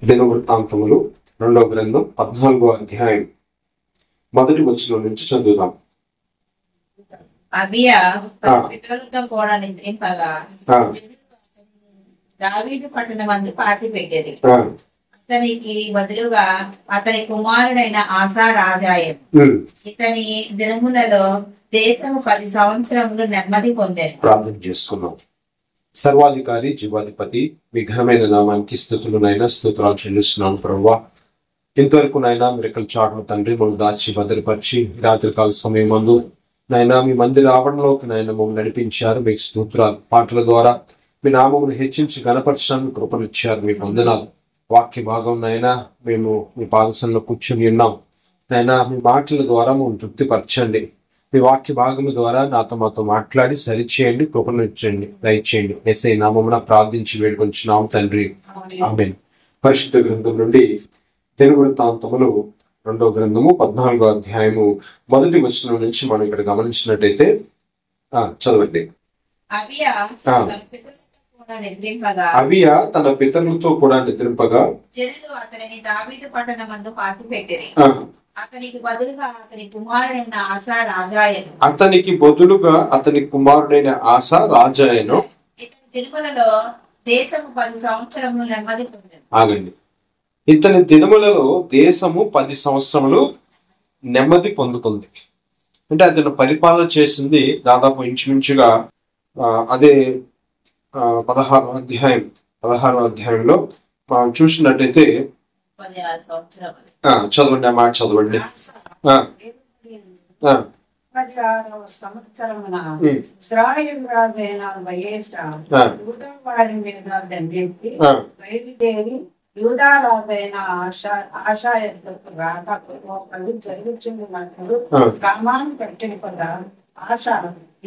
దినవృత్తాంతములు 2వ గ్రంథం 14వ అధ్యాయం మొదటి వచనం నుంచి చదువుదాం. అబియా తన పితరులతో కూడా నిద్రింపగా దావీదు పట్టణమందు పాతి పెట్టిరి. అతనికి బదులుగా అతని కుమారుడైన ఆసా రాజాయను. ఇతని దినములలో దేశము 10 సంవత్సరములు నెమ్మది పొందారు. ప్రార్థన చేసుకున్నాం. సర్వాధికారి జీవాధిపతి మీ ఘనమైన నామానికి స్తుతులనైనా స్తోత్రాలు చెల్లిస్తున్నాను ప్రభువా. ఇంతవరకు నైనా మిరకల్ చాటును తండ్రి మనం దాచి భద్రపరిచి రాత్రికాల సమయం మందు నైనా మీ మందిర ఆవరణలోకి నైనా మమ్మల్ని నడిపించారు. మీకు స్తోత్రాలు. పాటల ద్వారా మీ నామమును హెచ్చించి గణపరచడానికి కృపనిచ్చారు. మీకు వందనాలు. వాక్య భాగం నైనా మేము మీ పాదసంలో కూర్చొని ఉన్నాం. నైనా మీ మాటల ద్వారా మమ్మల్ని తృప్తిపరచండి. మీ వాక్య భాగము ద్వారా మాతో మాట్లాడి సరిచేయండి, కృపనిచ్చండి, దయచేయండి. యేసయ్య నామమున ప్రార్థించి వేడుకొంచున్నాం తండ్రి, ఆమేన్. పరిశుద్ధ గ్రంథం నుండి దినవృత్తాంతములు 2వ గ్రంథము 14వ అధ్యాయము మొదటి వచనం నుంచి మనం ఇక్కడ గమనించినట్టయితే చదవండి. అబియా తన పితరులతో కూడా నిద్రింపగా జనులు అతనిని దావీదు పట్టణమందు పాతిపెట్టిరి. అతనికి బదులుగా అతని కుమారుడైన ఆసా రాజాయను. ఇతని దినములలో దేశము 10 సంవత్సరములు నెమ్మది పొందెను. ఆగండి. ఇతని దినములలో దేశము 10 సంవత్సరములు నెమ్మది పొందుకుంది. అంటే అతను పరిపాలన చేసింది దాదాపు ఇంచుమించుగా అదే 16వ అధ్యాయంలో మనం చూసినట్టయితే 16 సంవత్సరాలు. చదవండి, ఆ మాట చదవండి. 16వ సంవత్సరమున ఇశ్రాయేలు రాజైన బయెషా యూదా వారి మీద దండెత్తి బయలుదేరి యూదా రాజైన ఆషాయకు రాకలు జరుగుతున్నప్పుడు గ్రామాన్ని పట్టినప్పుడు ఆశా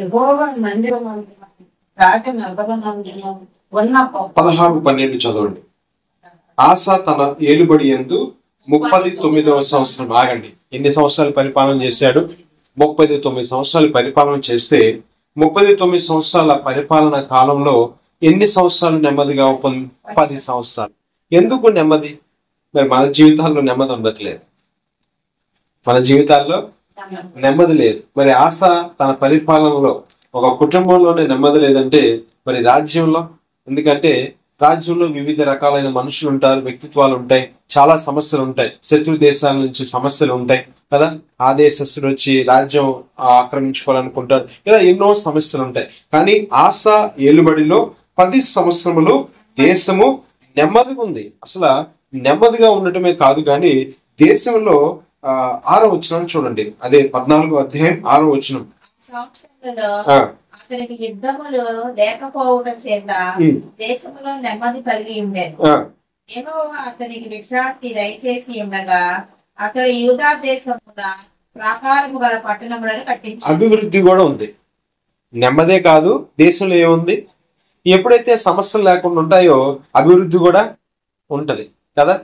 యెహోవా మందిరమందు రాజనగరమందును ఉన్న 16-12 చదవండి. ఆసా తన ఏలుబడి యందు 39వ సంవత్సరం. ఆగండి. ఎన్ని సంవత్సరాలు పరిపాలన చేశాడు? 39 సంవత్సరాలు పరిపాలన చేస్తే 39 సంవత్సరాల పరిపాలన కాలంలో ఎన్ని సంవత్సరాలు నెమ్మదిగా 10 సంవత్సరాలు. ఎందుకు నెమ్మది? మరి మన జీవితాల్లో నెమ్మది ఉండట్లేదు. మన జీవితాల్లో నెమ్మది లేదు. మరి ఆశ తన పరిపాలనలో ఒక కుటుంబంలోనే నెమ్మది లేదంటే మరి రాజ్యంలో, ఎందుకంటే రాజ్యంలో వివిధ రకాలైన మనుషులు ఉంటారు, వ్యక్తిత్వాలు ఉంటాయి, చాలా సమస్యలు ఉంటాయి. శత్రు దేశాల నుంచి సమస్యలు ఉంటాయి కదా. ఆ దేశస్తులు వచ్చి రాజ్యం ఆక్రమించుకోవాలనుకుంటారు. ఇలా ఎన్నో సమస్యలు ఉంటాయి. కానీ ఆసా ఏలుబడిలో 10 సంవత్సరములు దేశము నెమ్మదిగా ఉంది. అసలు నెమ్మదిగా ఉండటమే కాదు కానీ దేశంలో 6వ వచనం చూడండి. అదే 14వ అధ్యాయం 6వ వచనం. అతనికి యుద్ధములు లేకపోవడం చేత దేశంలో నెమ్మది కలిగి ఉండేది. యెహోవా అతనికి విశ్రాంతి దయచేసి ఉండగా అతడు యూదా దేశమున ప్రాకారము గల పట్టణములను కట్టించాడు. అభివృద్ధి కూడా ఉంది. నెమ్మదే కాదు, దేశంలో ఏముంది? ఎప్పుడైతే సమస్యలు లేకుండా ఉంటాయో అభివృద్ధి కూడా ఉంటది కదా.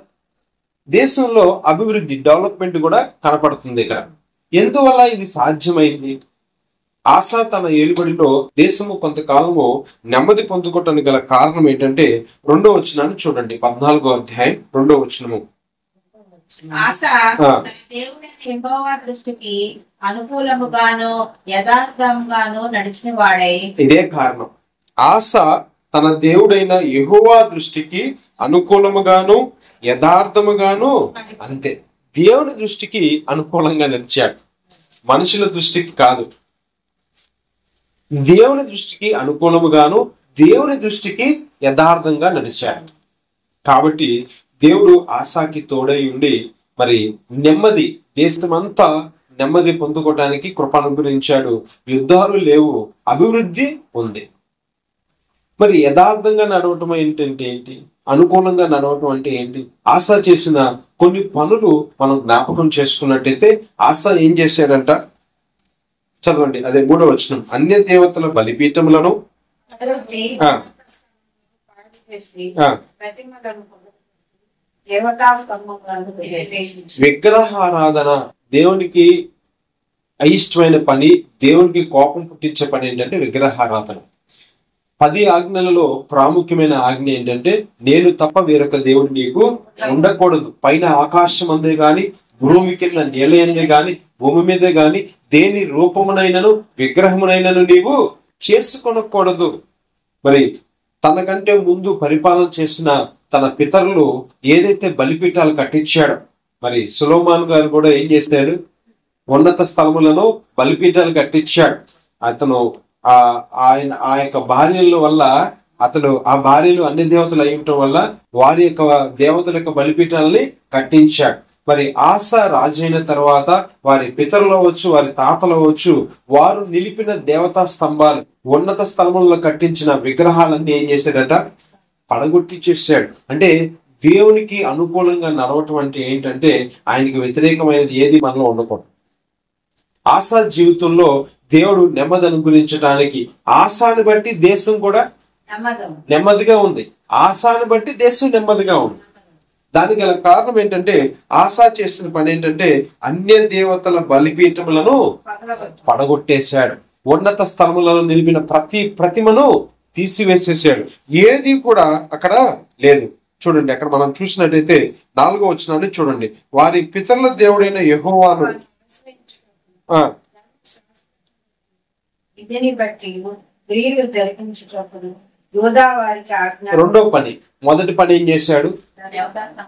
దేశంలో అభివృద్ధి, డెవలప్మెంట్ కూడా కనపడుతుంది ఇక్కడ. ఎందువల్ల ఇది సాధ్యమైంది? ఆశా తన ఏలుబడిలో దేశము కొంతకాలము నెమ్మది పొందుకోవటానికి గల కారణం ఏంటంటే 2వ వచనాన్ని చూడండి. 14వ అధ్యాయం 2వ వచనము. ఆశా తన దేవుడైన యెహోవా దృష్టికి అనుకూలముగాను యథార్థంగాను నడిచిన వాడై. ఇదే కారణం. ఆశా తన దేవుడైన యెహోవా దృష్టికి అనుకూలముగాను యథార్థముగాను, అంతే, దేవుని దృష్టికి అనుకూలంగా నడిచాడు. మనుషుల దృష్టికి కాదు. దేవుని దృష్టికి అనుకూలముగాను, దేవుని దృష్టికి యథార్థంగా నడిచాడు. కాబట్టి దేవుడు ఆశాకి తోడై ఉండి మరి నెమ్మది, దేశమంతా నెమ్మది పొందుకోవటానికి కృప అనుగ్రహించాడు. యుద్ధాలు లేవు, అభివృద్ధి ఉంది. మరి యథార్థంగా నడవటం ఏంటి? అనుకూలంగా నడవటం అంటే ఏంటి? ఆశ చేసిన కొన్ని పనులు మనం జ్ఞాపకం చేసుకున్నట్టయితే ఆశ ఏం చేశాడంట? చదవండి. అదే 3వ వచనం. అన్య దేవతల బలిపీఠములను విగ్రహారాధన దేవునికి అయిష్టమైన పని, దేవునికి కోపం పుట్టించే పని ఏంటంటే విగ్రహారాధన. 10 ఆజ్ఞలలో ప్రాముఖ్యమైన ఆజ్ఞ ఏంటంటే నేను తప్ప వేరొక దేవుడు నీకు ఉండకూడదు. పైన ఆకాశం అందే గాని, భూమి కింద నేల ఎందే గాని, భూమి మీదే గాని దేని రూపమునైనను విగ్రహమునైనను నీవు చేసుకొనకూడదు. మరి తనకంటే ముందు పరిపాలన చేసిన తన పితరులు ఏదైతే బలిపీఠాలు కట్టించాడో, మరి సొలొమోను గారు కూడా ఏం చేశాడు? ఉన్నత స్థలములను బలిపీఠాలు కట్టించాడు. అతను ఆ యొక్క భార్యల వల్ల, అతను ఆ భార్యలు అన్ని దేవతలు అయ్యటం వల్ల వారి యొక్క దేవతల యొక్క బలిపీఠాలని కట్టించాడు. మరి ఆసా రాజైన తర్వాత వారి పితరులు అవచ్చు, వారి తాతలు అవచ్చు, వారు నిలిపిన దేవతా స్తంభాలు, ఉన్నత స్థలములలో కట్టించిన విగ్రహాలన్నీ ఏం చేశాడట? పడగొట్టి చేశాడు. అంటే దేవునికి అనుకూలంగా నడవటం అంటే ఏంటంటే ఆయనకి వ్యతిరేకమైనది ఏది మనలో ఉండకూడదు. ఆసా జీవితంలో దేవుడు నెమ్మది అనుగ్రహించడానికి ఆసాను బట్టి దేశం కూడా నెమ్మదిగా ఉంది. ఆసాను బట్టి దేశం నెమ్మదిగా ఉంది. దానికి గల కారణం ఏంటంటే ఆసా చేసిన పని ఏంటంటే అన్య దేవతల బలిపీఠములను పడగొట్టేశాడు. ఉన్నత స్థలములలో నిలిపిన ప్రతి ప్రతిమను తీసివేసేసాడు. ఏది కూడా అక్కడ లేదు. చూడండి, అక్కడ మనం చూసినట్టయితే 4వ వచనాన్ని చూడండి. వారి పితరుల దేవుడైన యెహోవాను రెండో పని. మొదటి పని ఏం చేశాడు?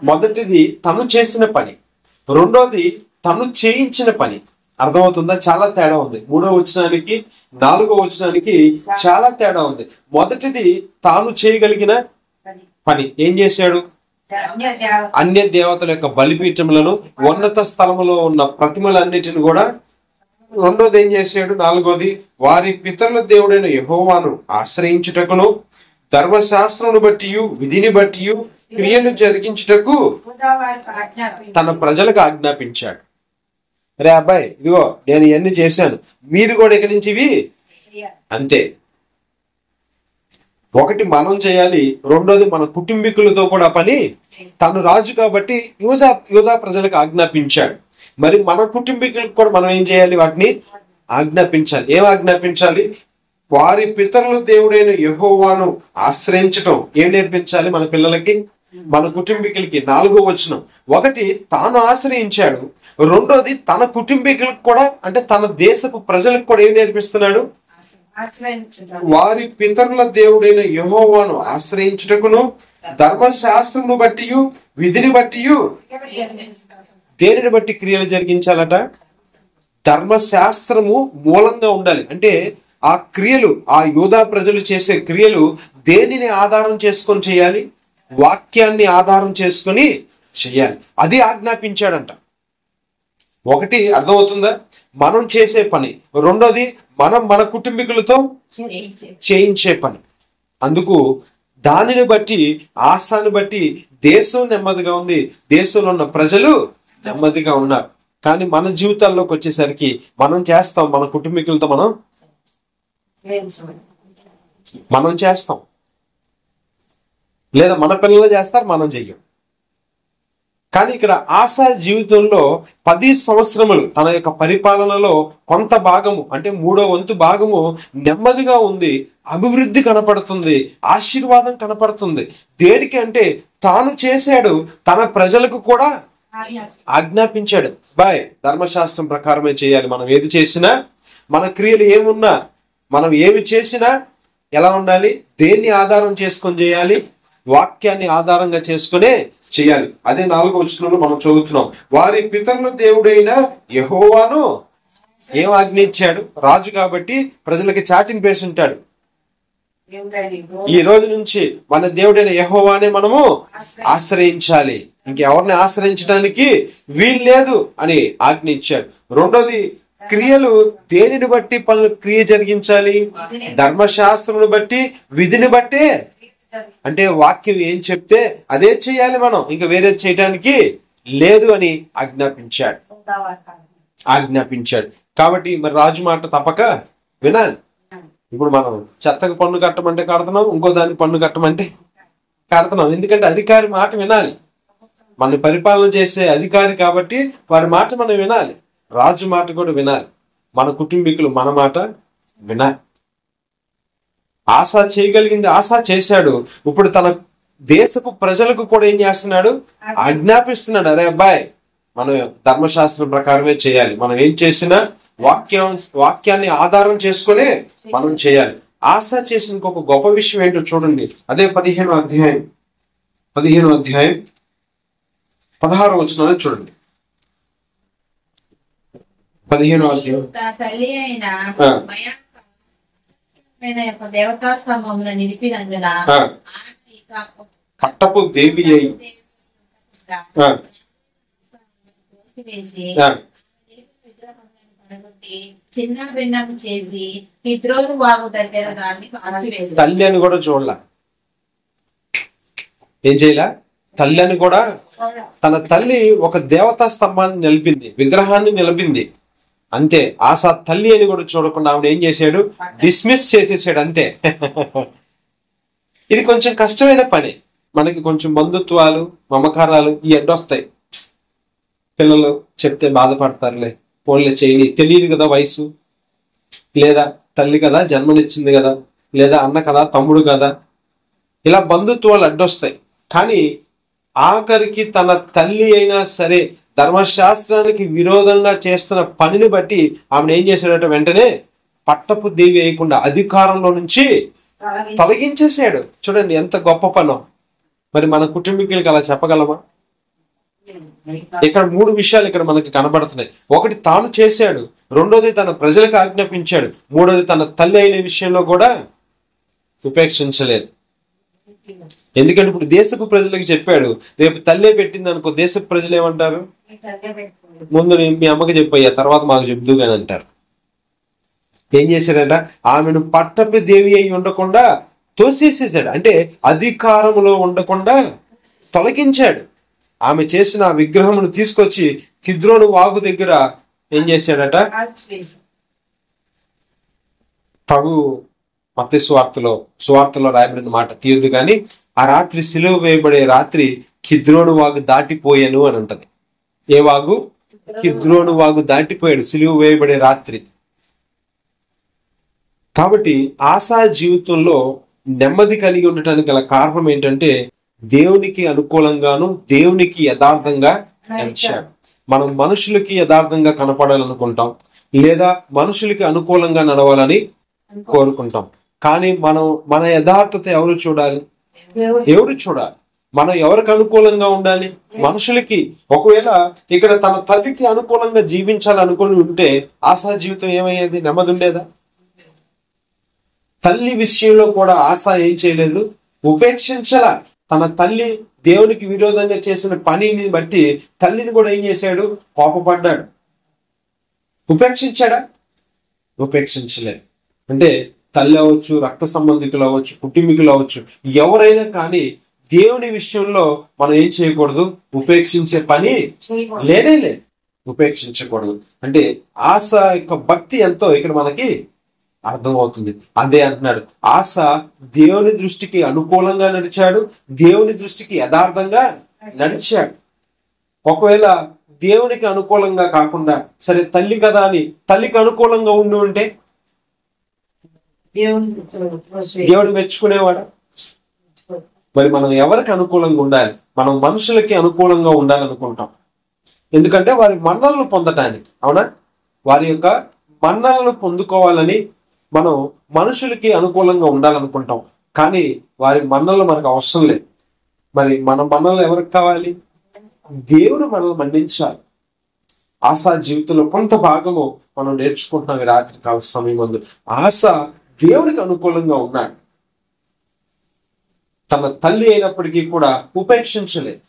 మొదటిది తను చేసిన పని, రెండోది తను చేయించిన పని. అర్థమవుతుందా? చాలా తేడా ఉంది. 3వ వచనానికి 4వ వచనానికి చాలా తేడా ఉంది. మొదటిది తాను చేయగలిగిన పని ఏం చేశాడు? అన్య దేవతల యొక్క బలిపీఠములను, ఉన్నత స్థలములో ఉన్న ప్రతిమలన్నిటిని కూడా. రెండోది ఏం చేశాడు? 4వది వారి పితరుల దేవుడైన యెహోవాను ఆశ్రయించుటకును, ధర్మశాస్త్రమును బట్టి విధిని బట్టి క్రియలు జరిగించుటకు తన ప్రజలకు ఆజ్ఞాపించాడు. రే అబ్బాయి, ఇదిగో నేను ఇవన్నీ చేశాను, మీరు కూడా ఇక్కడి నుంచి ఇవి అంతే. ఒకటి మనం చేయాలి, రెండోది మన కుటుంబీకులతో కూడా పని. తను రాజు కాబట్టి యూదా ప్రజలకు ఆజ్ఞాపించాడు. మరి మన కుటుంబీకులకు కూడా మనం ఏం చేయాలి? వాటిని ఆజ్ఞాపించాలి. ఏం ఆజ్ఞాపించాలి? వారి పితరుల దేవుడైన యెహోవాను ఆశ్రయించటం. ఏం నేర్పించాలి మన పిల్లలకి, మన కుటుంబీకులకి? 4వ వచనం. ఒకటి తాను ఆశ్రయించాడు, రెండోది తన కుటుంబీకులకు కూడా, అంటే తన దేశపు ప్రజలకు కూడా ఏం నేర్పిస్తున్నాడు? వారి పితరుల దేవుడైన యెహోవాను ఆశ్రయించుటకును, ధర్మశాస్త్రమును బట్టి విధిని బట్టి. దేనిని బట్టి క్రియలు జరిగించాలట? ధర్మశాస్త్రము మూలంగా ఉండాలి. అంటే ఆ క్రియలు, ఆ యూదా ప్రజలు చేసే క్రియలు దేనిని ఆధారం చేసుకొని చేయాలి? వాక్యాన్ని ఆధారం చేసుకొని చేయాలి. అది ఆజ్ఞాపించాడంట. ఒకటి అర్థమవుతుందా? మనం చేసే పని, రెండోది మనం మన కుటుంబీకులతో చేయించే పని. అందుకు దానిని బట్టి, ఆశాను బట్టి దేశం నెమ్మదిగా ఉంది, దేశంలో ఉన్న ప్రజలు నెమ్మదిగా ఉన్నారు. కానీ మన జీవితాల్లోకి వచ్చేసరికి మనం చేస్తాం, మన కుటుంబీకులతో మనం చేస్తాం, లేదా మన పిల్లలు చేస్తారు, మనం చెయ్యం. కానీ ఇక్కడ ఆశా జీవితంలో 10 సంవత్సరములు తన యొక్క పరిపాలనలో కొంత భాగము, అంటే 3వ వంతు భాగము నెమ్మదిగా ఉంది, అభివృద్ధి కనపడుతుంది, ఆశీర్వాదం కనపడుతుంది. దేనికి అంటే తాను చేశాడు, తన ప్రజలకు కూడా ఆజ్ఞాపించాడు. బాయ్, ధర్మశాస్త్రం ప్రకారమే చేయాలి. మనం ఏది చేసినా, మన క్రియలు ఏమున్నా, మనం ఏమి చేసినా ఎలా ఉండాలి? దేన్ని ఆధారం చేసుకొని చేయాలి? వాక్యాన్ని ఆధారంగా చేసుకునే చేయాలి. అదే 4వ వచనంలో మనం చదువుతున్నాం. వారి పితరుల దేవుడైన యెహోవాను ఏం ఆజ్ఞించాడు? రాజు కాబట్టి ప్రజలకి చాటింగ్ పేసి ఉంటాడు. ఈ రోజు నుంచి మన దేవుడైన యెహోవానే మనము ఆశ్రయించాలి, ఇంకెవరిని ఆశ్రయించడానికి వీలు లేదు అని ఆజ్ఞించాడు. రెండోది, క్రియలు దేనిని బట్టి పనులు క్రియ జరిగించాలి? ధర్మశాస్త్రమును బట్టి, విధిని బట్టే. అంటే వాక్యం ఏం చెప్తే అదే చేయాలి, మనం ఇంకా వేరే చేయడానికి లేదు అని ఆజ్ఞాపించాడు. కాబట్టి మరి రాజు మాట తప్పక వినాలి. ఇప్పుడు మనం చెత్తకు పన్ను కట్టమంటే కడుతున్నాం, ఇంకో దానికి పన్ను కట్టమంటే కడుతున్నాం. ఎందుకంటే అధికారి మాట వినాలి. మన పరిపాలన చేసే అధికారి కాబట్టి వారి మాట మనం వినాలి. రాజు మాట కూడా వినాలి. మన కుటుంబీకులు మన మాట వినాలి. ఆసా చేయగలిగింది ఆసా చేశాడు. ఇప్పుడు తన దేశపు ప్రజలకు కూడా ఏం చేస్తున్నాడు? ఆజ్ఞాపిస్తున్నాడు, అరే అబ్బాయి మనం ధర్మశాస్త్రం ప్రకారమే చేయాలి, మనం ఏం చేసినా వాక్యాన్ని ఆధారం చేసుకునే మనం చేయాలి. ఆసా చేసిన ఇంకొక గొప్ప విషయం ఏంటో చూడండి. అదే 15వ అధ్యాయం 16వ వచనాన్ని చూడండి. 15వ అధ్యాయం. తన తల్లి అయిన దేవతా స్తంభమును నిలిపినందున పట్టపు దేవి అయి చిన్న భిన్నం చేసి కిద్రోను వాగు దగ్గర దాన్ని కాల్చివేసి. తల్లి అని కూడా చూడలా, ఏం చేయలా? తల్లి అని కూడా, తన తల్లి ఒక దేవతా స్తంభాన్ని నిలిపింది, విగ్రహాన్ని నిలిపింది అంతే. ఆసా తల్లి అని కూడా చూడకుండా ఆవిడ ఏం చేశాడు? డిస్మిస్ చేసేసాడు అంతే. ఇది కొంచెం కష్టమైన పని. మనకి కొంచెం బంధుత్వాలు, మమకారాలు ఈ అడ్డొస్తాయి. పిల్లలు చెప్తే బాధపడతారులే, ఫోన్లే చేయని, తెలియదు కదా వయసు, లేదా తల్లి కదా జన్మనిచ్చింది కదా, లేదా అన్న కదా తమ్ముడు కదా, ఇలా బంధుత్వాలు అడ్డొస్తాయి. కానీ ఆఖరికి తన తల్లి అయినా సరే ధర్మశాస్త్రానికి విరోధంగా చేస్తున్న పనిని బట్టి ఆమెను ఏం చేశాడట? వెంటనే పట్టపు దేవి వేయకుండా అధికారంలో నుంచి తొలగించేసాడు. చూడండి ఎంత గొప్ప పనో. మరి మన కుటుంబీకులకి అలా చెప్పగలమా? ఇక్కడ 3 విషయాలు ఇక్కడ మనకి కనబడుతున్నాయి. ఒకటి తాను చేశాడు, రెండోది తన ప్రజలకు ఆజ్ఞాపించాడు, మూడోది తన తల్లి అయిన విషయంలో కూడా ఉపేక్షించలేదు. ఎందుకంటే ఇప్పుడు దేశపు ప్రజలకు చెప్పాడు, రేపు తల్లే పెట్టింది అనుకో, దేశపు ప్రజలు ఏమంటారు? ముందు మీ అమ్మకి చెప్పయ్యా, తర్వాత మాకు చెప్దు అని అంటారు. ఏం చేశాడట? ఆమెను పట్టపు దేవి అయి ఉండకుండా తోసేసేసాడు. అంటే అధికారంలో ఉండకుండా తొలగించాడు. ఆమె చేసిన ఆ విగ్రహమును తీసుకొచ్చి కిద్రోను వాగు దగ్గర ఏం చేశాడట? ప్రభు మత్తయి సువార్తలో రాయబడిన మాట తీయద్దు కానీ, ఆ రాత్రి సిలువ వేయబడే రాత్రి కిద్రోను వాగు దాటిపోయాను అని ఉంటది. ఏ వాగు? కిద్రోను వాగు దాటిపోయాడు సిలువ వేయబడే రాత్రి. కాబట్టి ఆసా జీవితంలో నెమ్మది కలిగి ఉండటానికి గల కారణం ఏంటంటే దేవునికి అనుకూలంగాను దేవునికి యథార్థంగా నడిచాడు. మనం మనుషులకి యథార్థంగా కనపడాలనుకుంటాం, లేదా మనుషులకి అనుకూలంగా నడవాలని కోరుకుంటాం. కానీ మన యథార్థత ఎవరు చూడాలి? దేవుడు చూడాలి. మనం ఎవరికి అనుకూలంగా ఉండాలి? మనుషులకి. ఒకవేళ ఇక్కడ తన తల్లికి అనుకూలంగా జీవించాలనుకుని ఉంటే ఆశా జీవితం ఏమయ్యేది? నెమ్మది ఉండేదా? తల్లి విషయంలో కూడా ఆశ ఏం చేయలేదు, ఉపేక్షించలా. తన తల్లి దేవునికి విరోధంగా చేసిన పనిని బట్టి తల్లిని కూడా ఏం చేశాడు? కోపపడ్డాడు. ఉపేక్షించాడా? ఉపేక్షించలేదు. అంటే తల్లి అవ్వచ్చు, రక్త సంబంధికులు అవ్వచ్చు, కుటుంబీకులు అవ్వచ్చు, ఎవరైనా కానీ దేవుని విషయంలో మనం ఏం చేయకూడదు? ఉపేక్షించే పని లేనే లేదు. ఉపేక్షించకూడదు. అంటే ఆశ యొక్క భక్తి ఎంతో ఇక్కడ మనకి అర్థమవుతుంది. అదే అంటున్నాడు, ఆశ దేవుని దృష్టికి అనుకూలంగా నడిచాడు, దేవుని దృష్టికి యథార్థంగా నడిచాడు. ఒకవేళ దేవునికి అనుకూలంగా కాకుండా, సరే తల్లి కదా అని తల్లికి అనుకూలంగా ఉండి ఉంటే దేవుడు మెచ్చుకునేవాడా? మరి మనం ఎవరికి అనుకూలంగా ఉండాలి? మనం మనుషులకి అనుకూలంగా ఉండాలనుకుంటాం. ఎందుకంటే వారి మన్ననలు పొందటానికి, అవునా? వారి యొక్క మన్ననలు పొందుకోవాలని మనం మనుషులకి అనుకూలంగా ఉండాలనుకుంటాం. కానీ వారి మన్ననలు మనకు అవసరం లేదు. మరి మన మన్ననలు ఎవరికి కావాలి? దేవుడు మనల్ని మన్నించాలి. ఆశా జీవితంలో కొంత భాగము మనం నేర్చుకుంటున్నాం ఈ రాత్రి కాల సమయం ముందు. ఆశ దేవుడికి అనుకూలంగా ఉన్నాడు. తన తల్లి అయినప్పటికీ కూడా ఉపేక్షించలేదు.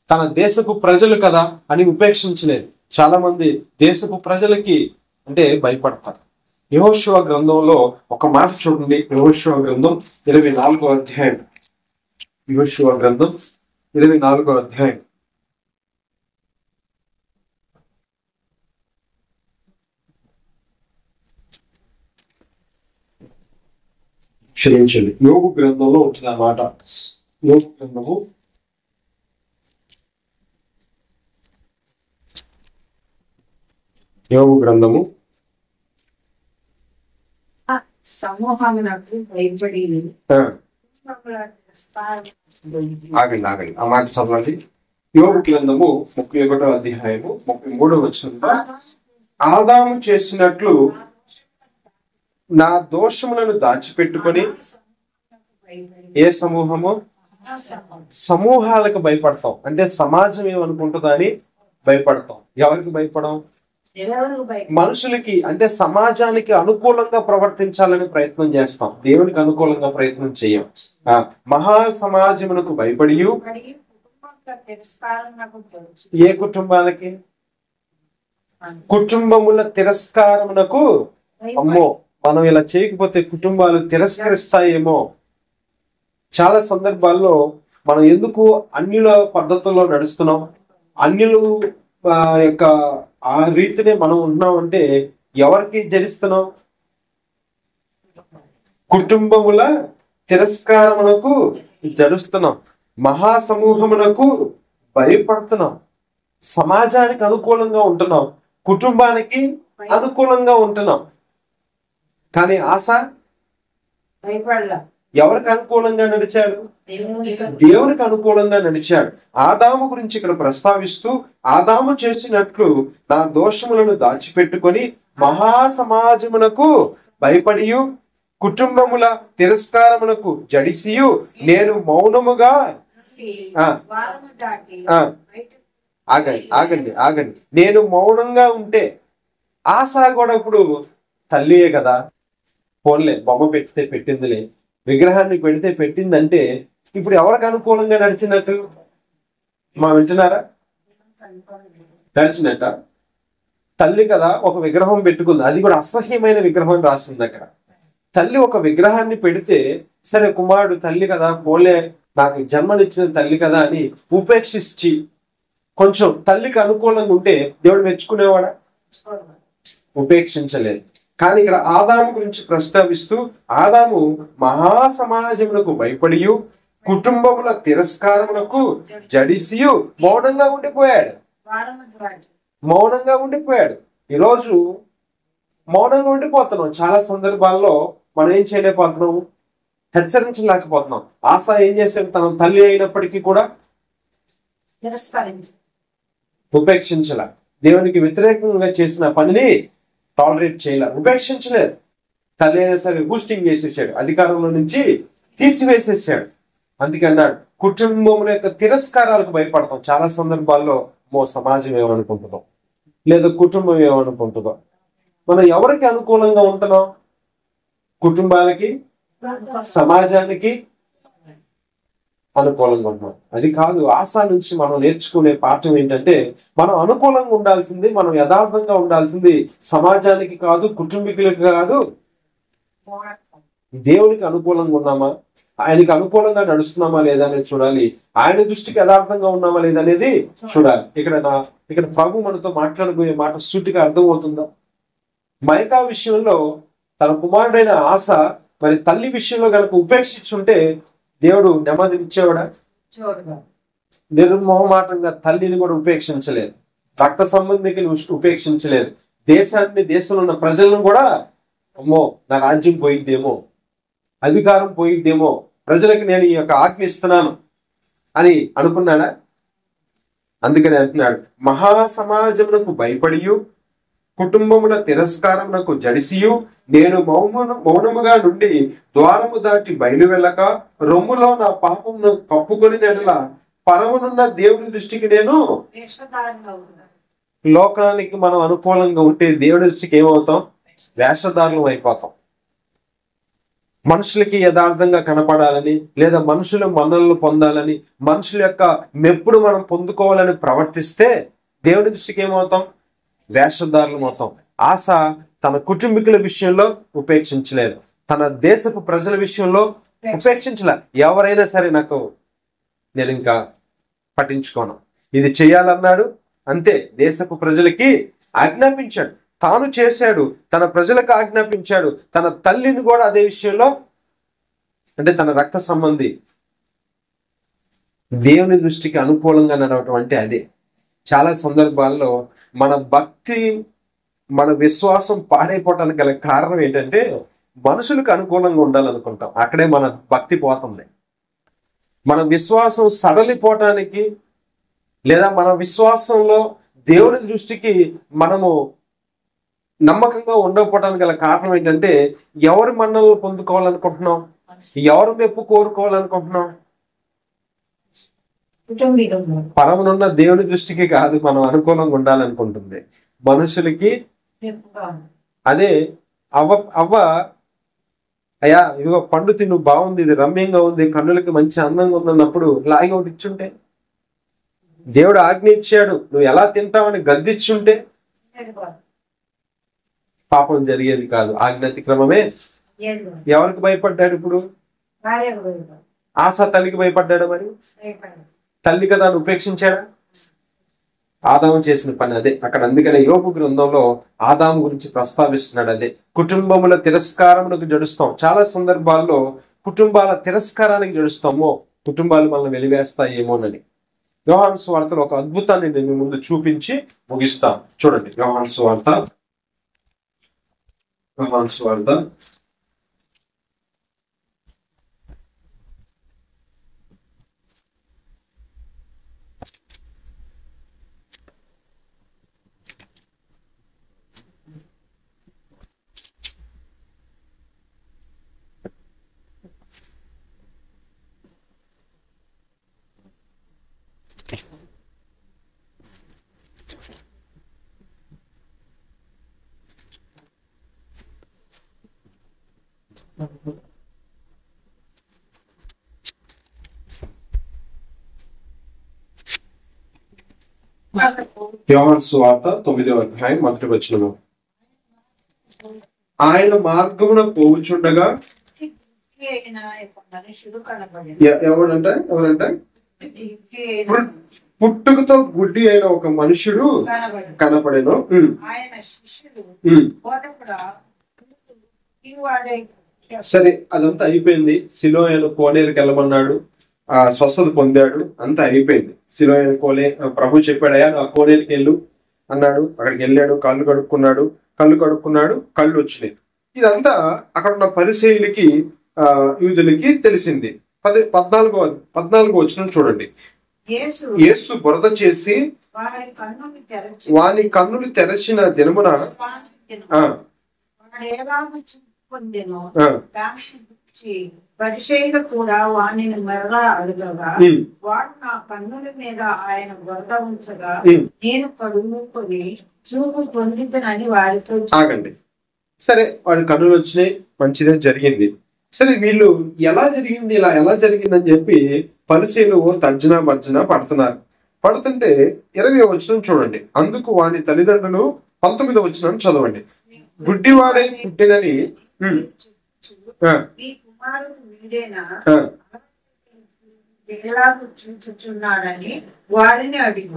తన దేశపు ప్రజలు కదా అని ఉపేక్షించలేదు. చాలా మంది దేశపు ప్రజలకి అంటే భయపడతారు. యెహోషువ గ్రంథంలో ఒక మాట చూడండి. యెహోషువ గ్రంథం 24వ అధ్యాయం. యెహోషువ గ్రంథం 24వ అధ్యాయం. క్షమించండి, యోగు గ్రంథంలో ఉంటుంది ఆ మాట. యోగు గ్రంథము 7 సమూహమునకు భయపడి ఆగండి ఆగండి ఆ మాట చదవండి. యోబు గ్రంథము 31వ అధ్యాయము 33వ వచనంలో ఆదాము చేసినట్లు నా దోషములను దాచిపెట్టుకొని ఏ సమూహము సమూహాలకు భయపడతాం అంటే సమాజం ఏమనుకుంటుందా అని భయపడతాం. ఎవరికి భయపడం? మనుషులకి అంటే సమాజానికి అనుకూలంగా ప్రవర్తించాలని ప్రయత్నం చేస్తాం, దేవునికి అనుకూలంగా ప్రయత్నం చేయం. మహా సమాజమునకు భయపడి ఏ కుటుంబాలకి? కుటుంబముల తిరస్కారమునకు. అమ్మో, మనం ఇలా చేయకపోతే కుటుంబాలు తిరస్కరిస్తాయేమో. చాలా సందర్భాల్లో మనం ఎందుకు అన్యుల పద్ధతుల్లో నడుస్తున్నాం, అన్యులు యొక్క ఆ రీతినే మనం ఉంటున్నాం అంటే ఎవరికి జడిస్తున్నాం? కుటుంబముల తిరస్కారమునకు జడుస్తున్నాం, మహాసమూహమునకు భయపడుతున్నాం, సమాజానికి అనుకూలంగా ఉంటున్నాం, కుటుంబానికి అనుకూలంగా ఉంటున్నాం. కానీ ఆశ ఎవరికి అనుకూలంగా నడిచాడు? దేవునికి అనుకూలంగా నడిచాడు. ఆదాము గురించి ఇక్కడ ప్రస్తావిస్తూ ఆదాము చేసినట్లు నా దోషములను దాచిపెట్టుకొని మహాసమాజమునకు భయపడి కుటుంబముల తిరస్కారమునకు జడిసియు నేను మౌనముగా. ఆగండి ఆగండి ఆగండి. నేను మౌనంగా ఉంటే ఆశ కూడా ఇప్పుడు తల్లియే కదా, పోన్లే బొమ్మ పెడితే పెట్టిందిలే, విగ్రహాన్ని పెడితే పెట్టిందంటే ఇప్పుడు ఎవరికి అనుకూలంగా నడిచినట్టు? మా వింటున్నారా? నడిచినట్ట. తల్లి కదా ఒక విగ్రహం పెట్టుకుంది, అది కూడా అసహ్యమైన విగ్రహం రాస్తుంది అక్కడ. తల్లి ఒక విగ్రహాన్ని పెడితే సరే కుమారుడు తల్లి కదా, పోలే నాకు జన్మనిచ్చిన తల్లి కదా అని ఉపేక్షించి కొంచెం తల్లికి అనుకూలంగా ఉంటే దేవుడు మెచ్చుకునేవాడా? ఉపేక్షించలేదు. కానీ ఇక్కడ ఆదాము గురించి ప్రస్తావిస్తూ ఆదాము మహాసమాజమునకు భయపడి కుటుంబముల తిరస్కారమునకు జడిసియు మౌనంగా ఉండిపోయాడు. మౌనంగా ఉండిపోయాడు. ఈరోజు మౌనంగా ఉండిపోతున్నాం. చాలా సందర్భాల్లో మనం ఏం చేయలేకపోతున్నాం, హెచ్చరించలేకపోతున్నాం. ఆశ ఏం చేశాడు? తన తల్లి అయినప్పటికీ కూడా ఉపేక్షించల. దేవునికి వ్యతిరేకంగా చేసిన పనిని టాలరేట్ చేయలే, ఉపేక్షించలేదు. తల్లి అయినా సరే బూస్టింగ్ చేసేసాడు, అధికారంలో నుంచి తీసివేసేసాడు. అందుకే అన్నాడు కుటుంబం యొక్క తిరస్కారాలకు భయపడతాం. చాలా సందర్భాల్లో సమాజం ఏమనుకుంటుందో లేదా కుటుంబం ఏమనుకుంటుందో. మనం ఎవరికి అనుకూలంగా ఉంటున్నాం? కుటుంబానికి, సమాజానికి అనుకూలంగా ఉంటున్నాం. అది కాదు. ఆశ నుంచి మనం నేర్చుకునే పాఠం ఏంటంటే మనం అనుకూలంగా ఉండాల్సింది, మనం యథార్థంగా ఉండాల్సింది సమాజానికి కాదు, కుటుంబీకులకు కాదు, దేవునికి అనుకూలంగా ఉన్నామా, ఆయనకి అనుకూలంగా నడుస్తున్నామా లేదా అనేది చూడాలి. ఆయన దృష్టికి యథార్థంగా ఉన్నామా లేదనేది చూడాలి. ఇక్కడ ప్రభు మనతో మాట్లాడబోయే మాట సూటిగా అర్థమవుతుందా? మైకా విషయంలో తన కుమారుడైన ఆశ మరి తల్లి విషయంలో కనుక ఉపేక్షించుంటే దేవుడు నెమ్మదినిచ్చేవాడా? నిర్మోహమాటంగా తల్లిని కూడా ఉపేక్షించలేదు, రక్త సంబంధికుని ఉపేక్షించలేదు, దేశంలో ఉన్న ప్రజలను కూడా అమ్మో నా రాజ్యం పోయిద్దేమో, అధికారం పోయిద్దేమో, ప్రజలకు నేను ఈ యొక్క ఆజ్ఞ ఇస్తున్నాను అని అనుకున్నాడా? అందుకని అంటున్నాడు మహాసమాజమునకు భయపడి కుటుంబముల తిరస్కారమునకు జడిసియు నేను మౌనముగా నుండి ద్వారము దాటి బయలు వెళ్ళక రొమ్ములో నా పాపమును కప్పుకొని నెడల పరమునున్న దేవుడి దృష్టికి నేను. లోకానికి మనం అనుకూలంగా ఉంటే దేవుడి దృష్టికి ఏమవుతాం? వేషధారులం అయిపోతాం. మనుషులకి యథార్థంగా కనపడాలని లేదా మనుషుల మన్ననలు పొందాలని మనుషుల యొక్క మెప్పుడు మనం పొందుకోవాలని ప్రవర్తిస్తే దేవుడి దృష్టికి ఏమవుతాం? వేషధారులం అవుతాం. ఆశ తన కుటుంబీకుల విషయంలో ఉపేక్షించలేదు, తన దేశపు ప్రజల విషయంలో ఉపేక్షించలే. ఎవరైనా సరే నేను ఇంకా పట్టించుకోను, ఇది చేయాలన్నాడు అంతే. దేశపు ప్రజలకి ఆజ్ఞాపించాడు, తాను చేశాడు, తన ప్రజలకు ఆజ్ఞాపించాడు. తన తల్లిని కూడా అదే విషయంలో, అంటే తన రక్త సంబంధి దేవుని దృష్టికి అనుకూలంగా నడవటం అంటే అదే. చాలా సందర్భాల్లో మన భక్తి, మన విశ్వాసం పాడైపోవటానికి గల కారణం ఏంటంటే మనుషులకు అనుకూలంగా ఉండాలనుకుంటాం. అక్కడే మన భక్తి పోతుంది. మన విశ్వాసం సడలిపోవటానికి లేదా మన విశ్వాసంలో దేవుని దృష్టికి మనము నమ్మకంగా ఉండకపోవడానికి గల కారణం ఏంటంటే, ఎవరి మన్ననలు పొందుకోవాలనుకుంటున్నాం, ఎవరు మెప్పు కోరుకోవాలనుకుంటున్నాం? పరమనున్న దేవుని దృష్టికి కాదు మనం అనుకూలంగా ఉండాలనుకుంటుంది, మనుషులకి. అదే అవ్వ అయ్యా ఇదిగో పండు తిను, బాగుంది, ఇది రమ్యంగా ఉంది, కన్నులకి మంచి అందంగా ఉందన్నప్పుడు లాగి ఒకటి ఇచ్చుంటే, దేవుడు ఆజ్ఞ ఇచ్చాడు నువ్వు ఎలా తింటావని గద్దిచ్చుంటే పాపం జరిగేది కాదు. ఆజ్ఞ అతిక్రమమే. ఎవరికి భయపడ్డాడు ఇప్పుడు? ఆశ తల్లికి భయపడ్డాడు. మరి తల్లి కదా అని ఉపేక్షించాడా? ఆదాము చేసిన పని అదే అక్కడ. అందుకనే యోబు గ్రంథంలో ఆదాము గురించి ప్రస్తావిస్తున్నాడు. అదే కుటుంబముల తిరస్కారములకు జడుస్తాం. చాలా సందర్భాల్లో కుటుంబాల తిరస్కారానికి జడుస్తామో, కుటుంబాలు మనల్ని వెలివేస్తాయేమోనని. యోహాను సువార్తలో ఒక అద్భుతాన్ని నేను ముందు చూపించి ముగిస్తాం. చూడండి, యోహాను సువార్త యోహాను సువార్త 9వ అధ్యాయం 1వ వచనము. ఆయన మార్గమున పోవుచుండగా ఎవరంటే పుట్టుకతో గుడ్డి అయిన ఒక మనుషుడు కనపడెను. సరే, అదంతా అయిపోయింది. సిలోయను కోనేరుకి వెళ్ళమన్నాడు, స్వస్థత పొందాడు, అంతా అయిపోయింది. సిలోయను ప్రభు చెప్పాడయ్యా ఆ కోనేరుకి వెళ్ళు అన్నాడు. అక్కడికి వెళ్ళాడు, కళ్ళు కడుక్కున్నాడు, కళ్ళు వచ్చినాయి. ఇదంతా అక్కడ ఉన్న పరిసయ్యులకి యూదులకి తెలిసింది. 14వ వచనం చూడండి. యేసు బురద చేసి వాని కన్నులు తెరచిన దినమున పరిచయులు కూడా వాణిని మరలా అడగగా, వాడు నా కన్నుల మీద ఆయన బురద ఉంచగా నేను కడుముకొని చూపు పొందిద్దనని వారితో. ఆగండి. సరే, వాడి కన్నులు వచ్చినాయి, మంచిదే, జరిగింది. సరే, వీళ్ళు ఎలా జరిగిందని చెప్పి పరిచయులు తర్జన భర్జన పడుతుంటే 20వ వచనం చూడండి. అందుకు వాని తల్లిదండ్రులు 19వ వచనం చదవండి. గుడ్డివాడై పుట్టినని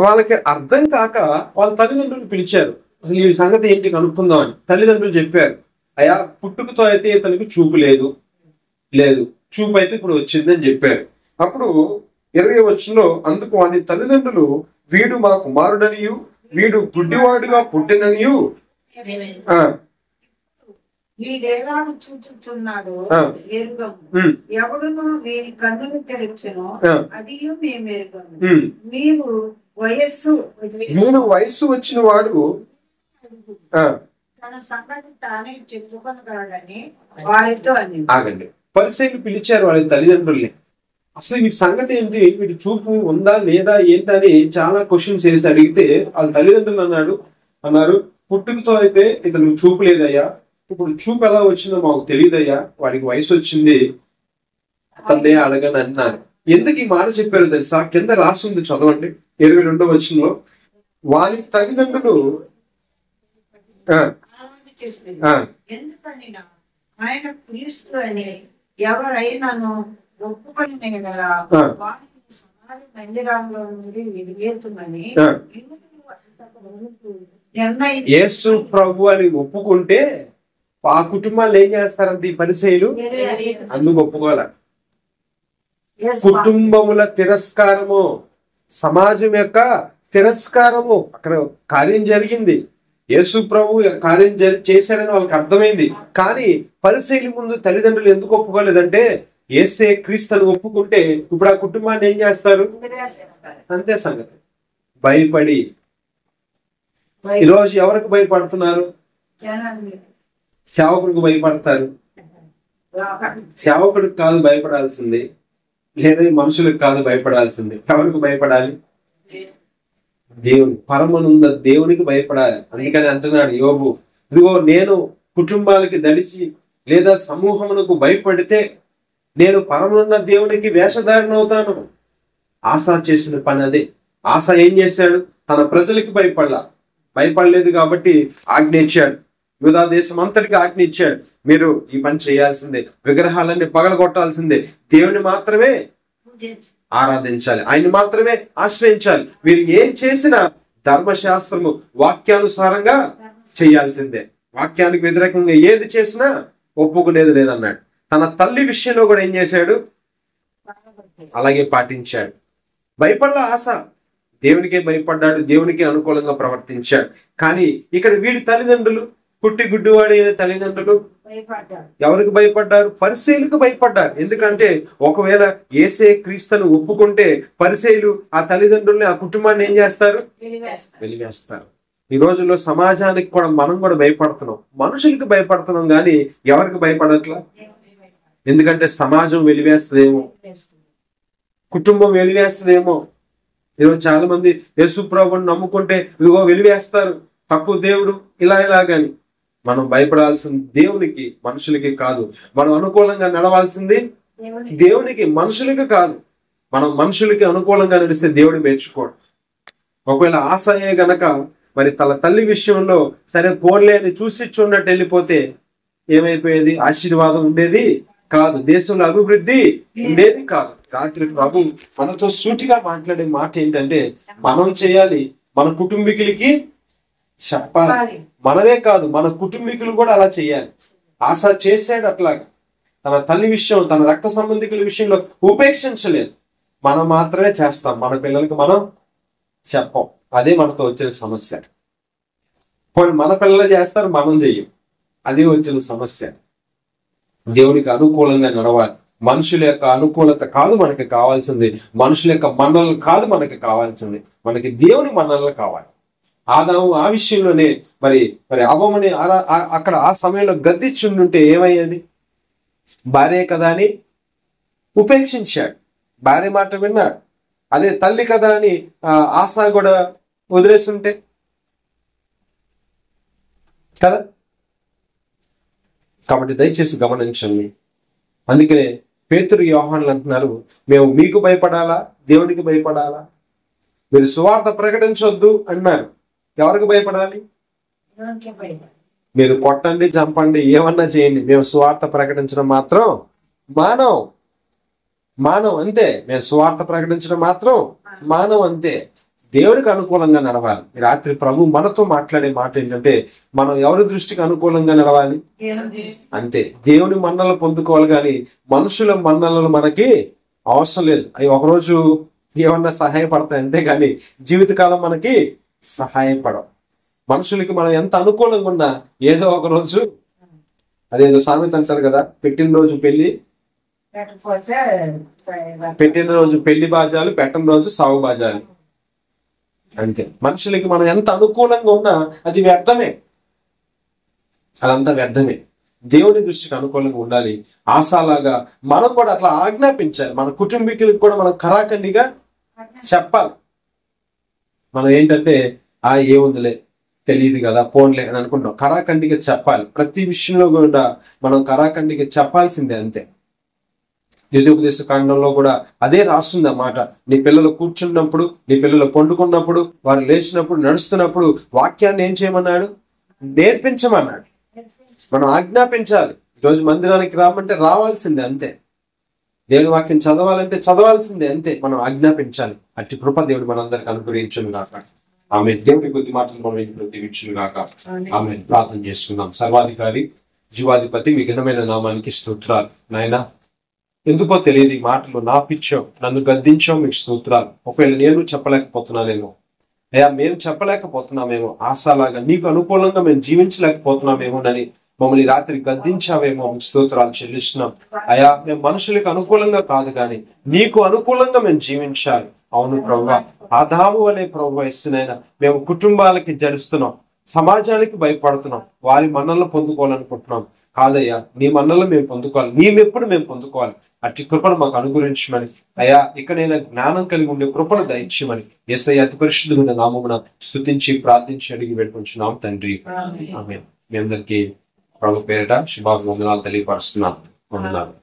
వాళ్ళకి అర్థం కాక వాళ్ళ తల్లిదండ్రులు పిలిచారు. అసలు ఈ సంగతి ఏంటి కనుక్కుందాం అని. తల్లిదండ్రులు చెప్పారు, అయ్యా పుట్టుకతో అయితే ఇతనికి చూపు లేదు, చూపు అయితే ఇప్పుడు వచ్చిందని చెప్పారు. అప్పుడు 20వ వచనంలో అందుకు వాని తల్లిదండ్రులు వీడు మా కుమారుడనియు వీడు గుడ్డివాడుగా పుట్టిననియు వీడేలాగు చూచుచున్నాడు ఎరుగము, ఎవడును వీడి కన్నులు తెరచును అది మేము ఎరుగము. మీరు వయస్సు వచ్చిన వాడు తన సంగతి తానే చెప్పుకొనగలడని వారితో అని. ఆగండి. పరిసయ్యులు పిలిచారు వాళ్ళ తల్లిదండ్రుల్ని. అసలు వీడి సంగతి ఏంటి, వీడి చూపు ఉందా లేదా ఏంటని చాలా క్వశ్చన్స్ వేసి అడిగితే వాళ్ళ తల్లిదండ్రులు అన్నారు పుట్టుకతో అయితే ఇతను చూపు లేదయ్యా, ఇప్పుడు చూపు ఎలా వచ్చిందో మాకు తెలియదయ్యా, వాడికి వయసు వచ్చింది, అతన్నే అడగని అన్నారు. ఎందుకు ఈ మాట చెప్పారు తెలుసా? కింద రాస్తుంది, చదవండి 22వ వచనంలో. వాని తల్లిదండ్రులు ఎందుకని ఆయన క్రీస్తు అని ఎవరైనాను ఒప్పుకొని కదా వారిని సమాజ మందిరంలో నుండి విడిగేతుమని యేసు ప్రభు అని ఒప్పుకుంటే ఆ కుటుంబాలు ఏం చేస్తారంటే ఈ పరిచయులు అందుకు ఒప్పుకోవాల. కుటుంబముల తిరస్కారము, సమాజం యొక్క తిరస్కారము, అక్కడ కార్యం జరిగింది. యేసు ప్రభు కార్యం చేశాడని వాళ్ళకి అర్థమైంది. కానీ పరిసయ్యుల ముందు తల్లిదండ్రులు ఎందుకు ఒప్పుకోలేదంటే యేసే క్రీస్తుని ఒప్పుకుంటే ఇప్పుడు ఆ కుటుంబాన్ని ఏం చేస్తారు? అంతే సంగతి. భయపడి. ఈరోజు ఎవరికి భయపడుతున్నారు? సేవకుడికి భయపడతారు. సేవకుడికి కాదు భయపడాల్సింది, లేదా మనుషులకు కాదు భయపడాల్సింది. ఎవరికి భయపడాలి? దేవుని పరమనున్న దేవునికి భయపడాలి. అందుకని అంటున్నాడు యోబు, ఇదిగో నేను కుటుంబాలకి దలిచి లేదా సమూహమునకు భయపడితే నేను పరమనున్న దేవునికి వేషధారణ అవుతాను. ఆశ చేసిన పని అదే. ఆశ ఏం చేశాడు? తన ప్రజలకి భయపడలేదు కాబట్టి ఆజ్ఞ ఇచ్చాడు. యూదా దేశం అంతటికి ఆజ్ఞ ఇచ్చాడు, మీరు ఈ పని చేయాల్సిందే, విగ్రహాలన్నీ పగలగొట్టాల్సిందే, దేవుని మాత్రమే ఆరాధించాలి, ఆయన్ని మాత్రమే ఆశ్రయించాలి. మీరు ఏం చేసినా ధర్మశాస్త్రము వాక్యానుసారంగా చేయాల్సిందే. వాక్యానికి వ్యతిరేకంగా ఏది చేసినా ఒప్పుకునేది లేదన్నాడు. తన తల్లి విషయంలో కూడా ఏం చేశాడు? అలాగే పాటించాడు. భయపడల ఆశ, దేవునికే భయపడ్డాడు, దేవునికి అనుకూలంగా ప్రవర్తించాడు. కానీ ఇక్కడ వీడి తల్లిదండ్రులు, పుట్టి గుడ్డివాడి తల్లిదండ్రులు ఎవరికి భయపడ్డారు? పరిసయ్యులకు భయపడ్డారు. ఎందుకంటే ఒకవేళ యేసే క్రీస్తును ఒప్పుకుంటే పరిసయ్యులు ఆ తల్లిదండ్రుల్ని, ఆ కుటుంబాన్ని ఏం చేస్తారు? వెలివేస్తారు. ఈ రోజుల్లో సమాజానికి కూడా మనం కూడా భయపడుతున్నాం, మనుషులకి భయపడుతున్నాం, కానీ ఎవరికి భయపడట్లా? ఎందుకంటే సమాజం వెలివేస్తుందేమో, కుటుంబం వెలివేస్తుందేమో. ఈరోజు చాలా మంది యేసు ప్రభువుని నమ్ముకుంటే ఇదిగో వెలివేస్తారు, తప్పు దేవుడు, ఇలా గాని. మనం భయపడాల్సింది దేవునికి, మనుషులకి కాదు. మనం అనుకూలంగా నడవాల్సింది దేవునికి, మనుషులకి కాదు. మనం మనుషులకి అనుకూలంగా నడిస్తే దేవుడు మెచ్చుకోడు. ఒకవేళ ఆశయే గనక మరి తన తల్లి విషయంలో సరే పోన్లే అని చూసి చూడనట్టు వెళ్ళిపోతే ఏమైపోయేది? ఆశీర్వాదం ఉండేది కాదు, దేశంలో అభివృద్ధి ఉండేది కాదు. రాత్రి ప్రభు మనతో సూటిగా మాట్లాడే మాట ఏంటంటే మనం చేయాలి, మన కుటుంబీకులకి చెప్పాలి. మనమే కాదు, మన కుటుంబీకులు కూడా అలా చేయాలి. ఆశ చేశాడు అట్లాగా. తన తల్లి విషయం, తన రక్త సంబంధికుల విషయంలో ఉపేక్షించలేదు. మనం మాత్రమే చేస్తాం, మన పిల్లలకి మనం చెప్పం. అదే మనతో వచ్చిన సమస్య. పోనీ మన పిల్లలు చేస్తారు, మనం చెయ్యం. అదే వచ్చిన సమస్య. దేవునికి అనుకూలంగా నడవాలి. మనుషుల యొక్క అనుకూలత కాదు మనకి కావాల్సింది, మనుషుల యొక్క మన్ననలు కాదు మనకి కావాల్సింది, మనకి దేవుని మన్ననలు కావాలి. ఆదాము ఆ విషయంలోనే మరి అవ్వమని అక్కడ ఆ సమయంలో గద్దించుంటే ఏమయ్యేది? భార్య కదా అని ఉపేక్షించాడు, భార్య మాట విన్నాడు. అదే తల్లి కదా అని ఆశ కూడా వదిలేస్తుంటే కదా. కాబట్టి దయచేసి గమనించండి. అందుకనే పేతురు యోహానులు అంటున్నారు, మేము మీకు భయపడాలా, దేవునికి భయపడాలా? మీరు సువార్త ప్రకటించొద్దు అన్నారు. ఎవరికి భయపడాలి? మీరు కొట్టండి, చంపండి, ఏమన్నా చేయండి, మేము సువార్త ప్రకటించడం మాత్రం మానవ అంతే. మేము సువార్త ప్రకటించడం మాత్రం మానవ అంతే. దేవుడికి అనుకూలంగా నడవాలి. రాత్రి ప్రభు మనతో మాట్లాడే మాట ఏంటంటే మనం ఎవరి దృష్టికి అనుకూలంగా నడవాలి? అంతే. దేవుని మన్నలు పొందుకోవాలి, కానీ మనుషుల మన్నలు మనకి అవసరం లేదు. అవి ఒకరోజు ఏమన్నా సహాయపడతాయి అంతే, కానీ జీవితకాలం మనకి సహాయపడం. మనుషులకి మనం ఎంత అనుకూలంగా ఉన్నా ఏదో ఒక రోజు, అదేదో సామెత అంటారు కదా, పెట్టిన రోజు పెళ్లి బాజాలు, పెట్టని రోజు సాగు బాజాలు. అంటే మనుషులకి మనం ఎంత అనుకూలంగా ఉన్నా అది వ్యర్థమే, అదంతా వ్యర్థమే. దేవుని దృష్టికి అనుకూలంగా ఉండాలి. ఆశలాగా మనం కూడా అట్లా ఆజ్ఞాపించాలి. మన కుటుంబీకులకు కూడా మనం కరాఖండిగా చెప్పాలి. మనం ఏంటంటే ఏముందిలే, తెలియదు కదా, పోన్లే అని అనుకుంటాం. కరాఖండిగా చెప్పాలి. ప్రతి విషయంలో కూడా మనం కరాఖండిగా చెప్పాల్సిందే, అంతే. ద్వితీయోపదేశ కాండంలో కూడా అదే రాస్తుంది అన్నమాట. నీ పిల్లలు కూర్చున్నప్పుడు, నీ పిల్లలు పండుకున్నప్పుడు, వారు లేచినప్పుడు, నడుస్తున్నప్పుడు వాక్యాన్ని ఏం చేయమన్నాడు? నేర్పించమన్నాడు. మనం ఆజ్ఞాపించాలి. ఈరోజు మందిరానికి రామంటే రావాల్సిందే, అంతే. దేవుని వాక్యం చదవాలంటే చదవాల్సిందే, అంతే. మనం ఆజ్ఞాపించాలి. అట్టి కృప దేవుడు మనందరికి అనుగ్రహించును గాక. ఆమె దేవుడి కొద్ది మాటలు మనం దీవించును గాక. ఆమె ప్రార్థన చేసుకుందాం. సర్వాధికారి జీవాధిపతి మీ ఘనమైన నామానికి స్తోత్రాలు. నాయనా, ఎందుకో తెలియదు ఈ మాటలు నాపిచ్చావు, నన్ను గద్దించావు, మీకు స్తోత్రాలు. ఒకవేళ నేను చెప్పలేకపోతున్నానేమో, అయ్యా మేము చెప్పలేకపోతున్నామేమో, ఆశలాగా నీకు అనుకూలంగా మేము జీవించలేకపోతున్నామేమోనని మమ్మల్ని రాత్రి గద్దించావేమో, స్తోత్రాలు చెల్లిస్తున్నాం. అయ్యా మేము మనుషులకు అనుకూలంగా కాదు కానీ నీకు అనుకూలంగా మేము జీవించాలి. అవును ప్రభువా, ఆదాము అనే ప్రభువా ఇస్తునైనా మేము కుటుంబాలకి జరుస్తున్నాం, సమాజానికి భయపడుతున్నాం, వారి మన్నలను పొందుకోవాలనుకుంటున్నాం. కాదయ్యా, నీ మన్నలను మేము పొందుకోవాలి, నీ మెప్పుడు మేము పొందుకోవాలి. అట్టి కృపను మాకు అనుగ్రహించమని అయ్యా, ఇకనైనా జ్ఞానం కలిగి ఉండే కృపను దయచేయమని యేసయ్య అతి పరిశుద్ధమైన నామమున స్తుతించి ప్రార్థించి అడిగి వేడుకుంటున్నాం తండ్రి. ఆమేన్. మీ అందరికీ ప్రభు పేరిట శుభాభివందనాలు తెలియపరుస్తున్నాను. వందనాలు.